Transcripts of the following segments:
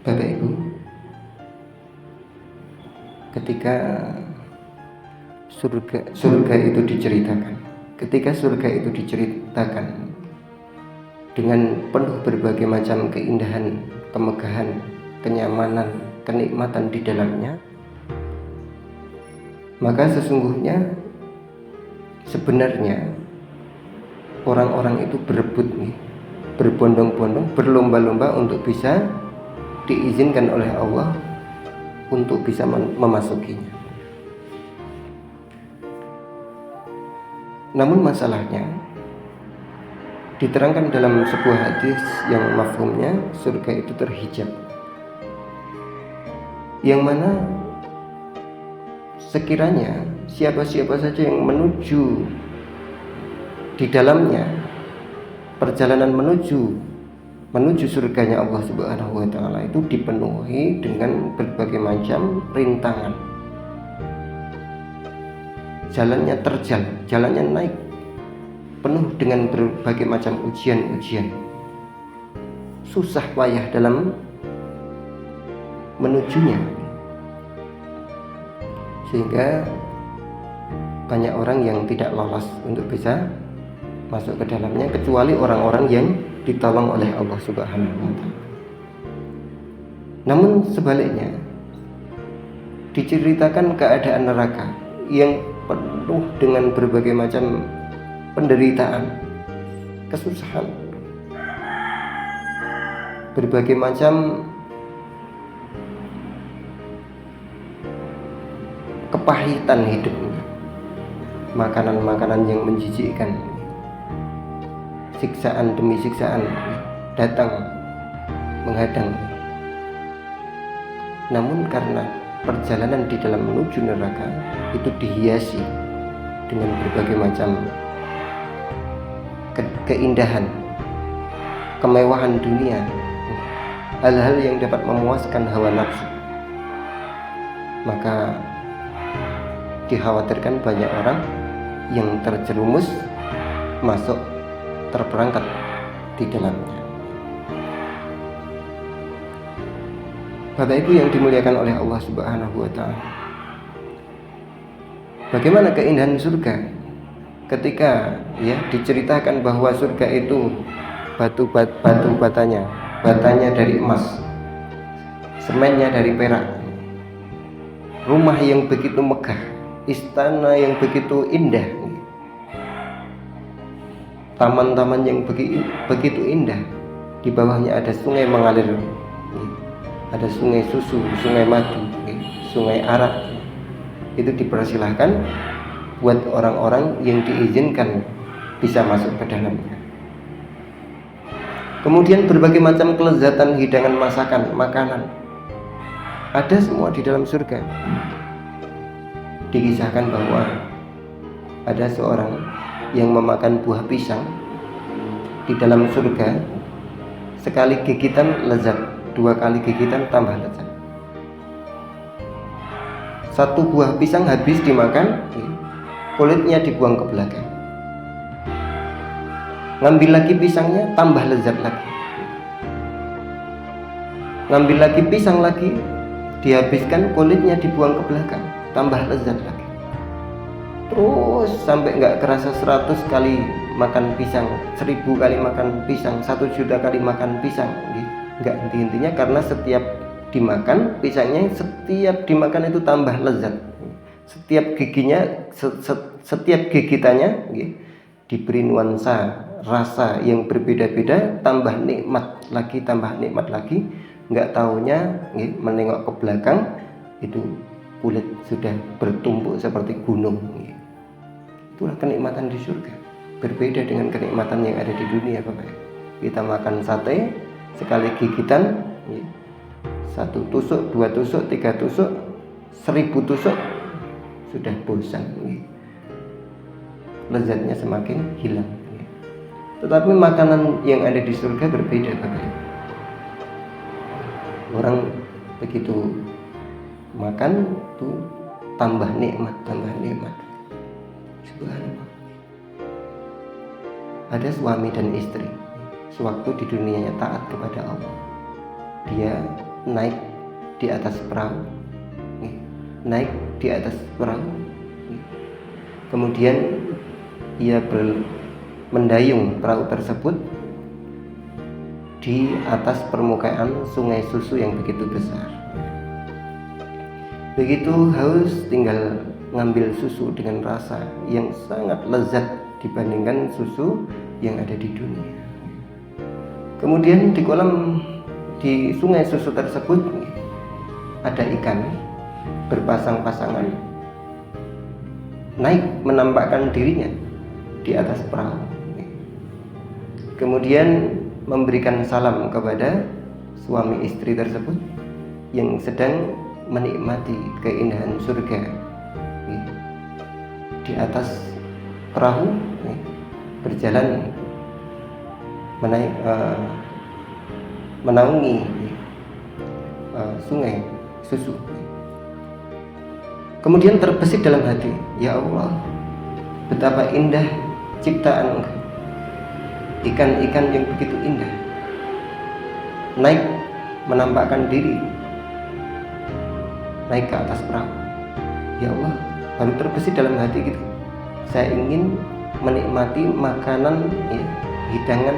Bapak Ibu, ketika surga itu diceritakan dengan penuh berbagai macam keindahan, kemegahan, kenyamanan, kenikmatan di dalamnya, maka sebenarnya orang-orang itu berbondong-bondong, berlomba-lomba untuk bisa diizinkan oleh Allah untuk bisa memasukinya. Namun masalahnya diterangkan dalam sebuah hadis yang mafhumnya surga itu terhijab, yang mana sekiranya siapa-siapa saja yang menuju di dalamnya, perjalanan menuju surganya Allah Subhanahu wa taala itu dipenuhi dengan berbagai macam rintangan. Jalannya terjal, jalannya naik, penuh dengan berbagai macam ujian-ujian. Susah payah dalam menujunya. Sehingga banyak orang yang tidak lolos untuk bisa masuk ke dalamnya, kecuali orang-orang yang ditolong oleh Allah Subhanahu wa taala. Namun sebaliknya diceritakan keadaan neraka yang penuh dengan berbagai macam penderitaan, kesusahan, berbagai macam kepahitan hidupnya, makanan-makanan yang menjijikkan, siksaan demi siksaan datang menghadang. Namun karena perjalanan di dalam menuju neraka itu dihiasi dengan berbagai macam keindahan, kemewahan dunia, hal-hal yang dapat memuaskan hawa nafsu, maka dikhawatirkan banyak orang yang terjerumus masuk, terperangkap di dalamnya. Bapak Ibu yang dimuliakan oleh Allah Subhanahu wa taala, bagaimana keindahan surga ketika diceritakan bahwa surga itu batanya dari emas, semennya dari perak, rumah yang begitu megah, istana yang begitu indah, taman-taman yang begitu indah, di bawahnya ada sungai mengalir, ada sungai susu, sungai madu, sungai arak. Itu dipersilahkan buat orang-orang yang diizinkan bisa masuk ke dalamnya. Kemudian berbagai macam kelezatan hidangan, masakan, makanan, ada semua di dalam surga. Dikisahkan bahwa ada seorang yang memakan buah pisang di dalam surga, sekali gigitan lezat, dua kali gigitan tambah lezat. Satu buah pisang habis dimakan, kulitnya dibuang ke belakang. Ngambil lagi pisangnya, tambah lezat lagi. Ngambil lagi pisang lagi, dihabiskan, kulitnya dibuang ke belakang, tambah lezat lagi. Terus sampai nggak kerasa 100 kali makan pisang, 1000 kali makan pisang, 1 juta kali makan pisang, nggak henti-hentinya, karena setiap dimakan pisangnya, setiap dimakan itu tambah lezat. Setiap gigitannya diberi nuansa rasa yang berbeda-beda, tambah nikmat lagi. Nggak taunya menengok ke belakang, itu kulit sudah bertumpuk seperti gunung. Itulah kenikmatan di surga, berbeda dengan kenikmatan yang ada di dunia, Bapak. Kita makan sate, sekali gigitan, 1 tusuk, 2 tusuk, 3 tusuk, 1000 tusuk, sudah bosan, lezatnya semakin hilang. Tetapi makanan yang ada di surga berbeda, Bapak. Orang begitu makan tuh tambah nikmat. Subhanallah. Ada suami dan istri, sewaktu di dunianya taat kepada Allah, dia naik di atas perahu, naik di atas perahu. Kemudian ia mendayung perahu tersebut di atas permukaan sungai susu yang begitu besar. Begitu haus, tinggal ngambil susu dengan rasa yang sangat lezat dibandingkan susu yang ada di dunia. Kemudian di sungai susu tersebut ada ikan berpasang-pasangan naik menampakkan dirinya di atas perahu. Kemudian memberikan salam kepada suami istri tersebut yang sedang menikmati keindahan surga di atas perahu, berjalan menaungi sungai susu. Kemudian terbesit dalam hati, ya Allah, betapa indah ciptaan Engkau. Ikan-ikan yang begitu indah naik menampakkan diri, naik ke atas perahu. Ya Allah, baru terbesit dalam hati gitu, saya ingin menikmati makanan hidangan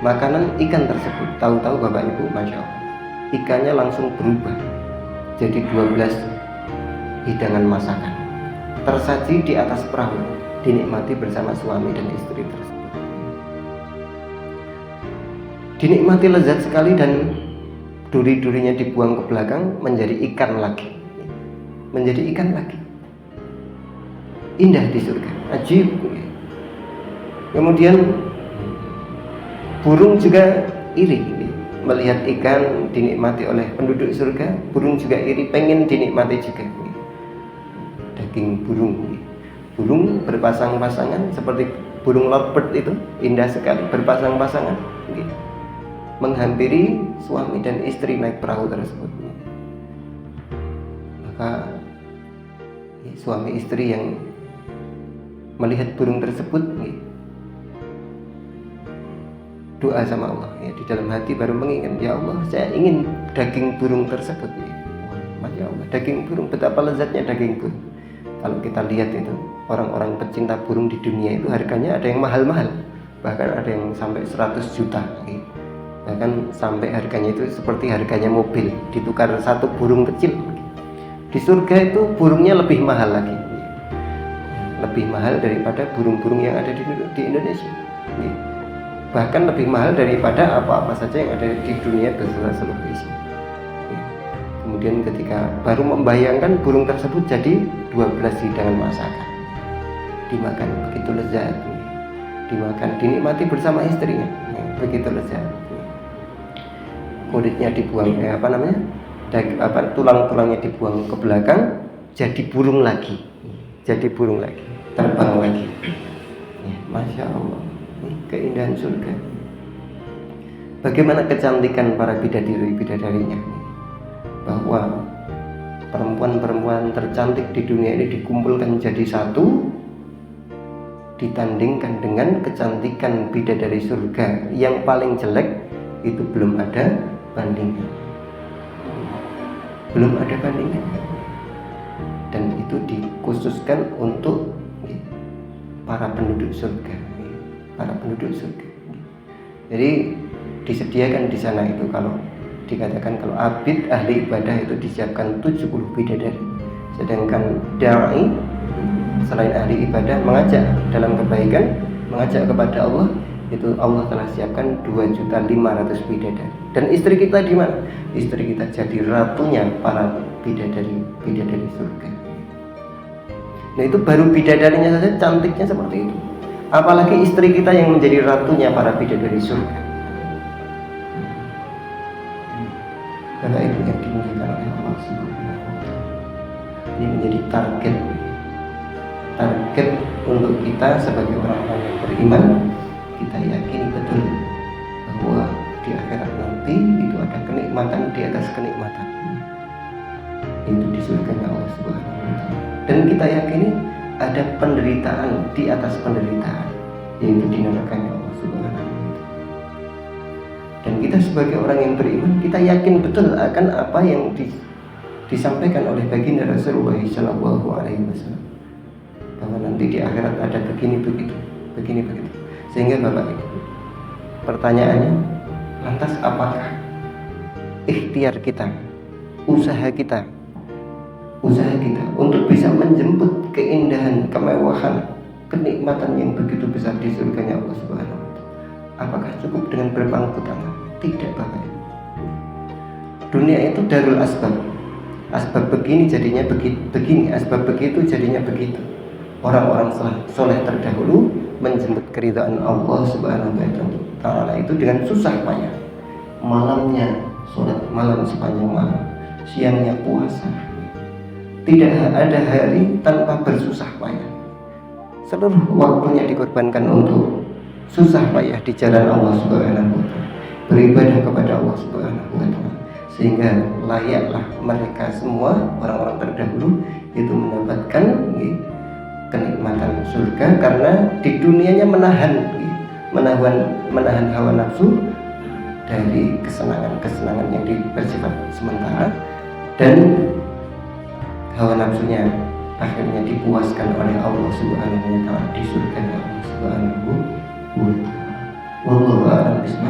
makanan ikan tersebut. Tahu-tahu Bapak Ibu, Masya Allah, ikannya langsung berubah jadi 12 hidangan masakan tersaji di atas perahu, dinikmati bersama suami dan istri tersebut. Dinikmati lezat sekali dan duri-durinya dibuang ke belakang menjadi ikan lagi, menjadi ikan lagi. Indah di surga, ajib. Kemudian burung juga iri melihat ikan dinikmati oleh penduduk surga. Burung juga iri, pengen dinikmati juga. Daging burung berpasang-pasangan seperti burung lovebird itu, indah sekali, berpasang-pasangan menghampiri suami dan istri naik perahu tersebut. Maka suami istri yang melihat burung tersebut doa sama Allah, di dalam hati baru mengingat, ya Allah, saya ingin daging burung tersebut. Masya Allah, daging burung, betapa lezatnya daging burung. Kalau kita lihat itu, orang-orang pecinta burung di dunia itu harganya ada yang mahal-mahal, bahkan ada yang sampai 100 juta, bahkan sampai harganya itu seperti harganya mobil, ditukar satu burung kecil. Di surga itu burungnya lebih mahal lagi, lebih mahal daripada burung-burung yang ada di Indonesia, bahkan lebih mahal daripada apa-apa saja yang ada di dunia beserta seluruh isi. Kemudian ketika baru membayangkan burung tersebut jadi 12 hidangan masakan, dimakan begitu lezat, dimakan, dinikmati bersama istrinya, begitu lezat. Kulitnya dibuang, tulang-tulangnya dibuang ke belakang, jadi burung lagi, terbang lagi. Masya Allah, keindahan surga. Bagaimana kecantikan para bidadari-bidadarinya, bahwa perempuan-perempuan tercantik di dunia ini dikumpulkan jadi satu, ditandingkan dengan kecantikan bidadari surga yang paling jelek, itu belum ada bandingnya, dan itu dikhususkan untuk para penduduk surga, Jadi disediakan di sana itu, kalau dikatakan kalau abid ahli ibadah itu disiapkan 70 bidadari, sedangkan da'i selain ahli ibadah mengajak dalam kebaikan, mengajak kepada Allah, itu Allah telah siapkan 2.500.000 bidadari. Dan istri kita di mana? Istri kita jadi ratunya para bidadari surga. Nah, itu baru bidadarinya saja cantiknya seperti itu, apalagi istri kita yang menjadi ratunya para bidadari surga. Bapak Ibu yang dimuliakan oleh Allah Subhanahu wa Ta'ala, ini menjadi target untuk kita sebagai orang-orang yang beriman. Kita yakini betul bahwa di akhirat nanti itu ada kenikmatan di atas kenikmatan, itu di surga Allah Subhanahu wa Ta'ala. Dan kita yakini ada penderitaan di atas penderitaan, yaitu di neraka Allah Subhanahu wa Ta'ala. Dan kita sebagai orang yang beriman, kita yakin betul akan apa yang disampaikan oleh baginda Rasulullah Shallallahu Alaihi Wasallam, bahwa nanti di akhirat ada begini begitu. Sehingga Bapak Ibu, pertanyaannya, lantas apakah ikhtiar kita, usaha kita untuk bisa menjemput keindahan, kemewahan, kenikmatan yang begitu besar di surganya Allah Subhanahu wa Ta'ala, apakah cukup dengan berpangku tangan? Tidak, Bapak Ibu. Dunia itu darul asbab. Asbab begini jadinya begini, asbab begitu jadinya begitu. Orang-orang soleh terdahulu menjemput keridhaan Allah Subhanahu wa Ta'ala itu dengan susah payah. Malamnya sholat malam sepanjang malam, siangnya puasa. Tidak ada hari tanpa bersusah payah. Seluruh waktunya dikorbankan untuk susah payah di jalan Allah Subhanahu wa Ta'ala, beribadah kepada Allah Subhanahu wa Ta'ala. Sehingga layaklah mereka semua orang-orang terdahulu itu mendapatkan kenikmatan surga, karena di dunianya menahan hawa nafsu dari kesenangan yang bersifat sementara, dan hawa nafsunya akhirnya dipuaskan oleh Allah Subhanahu wa Ta'ala di surga Allah Subhanahu wa Ta'ala. Wallahu a'lam bishawab.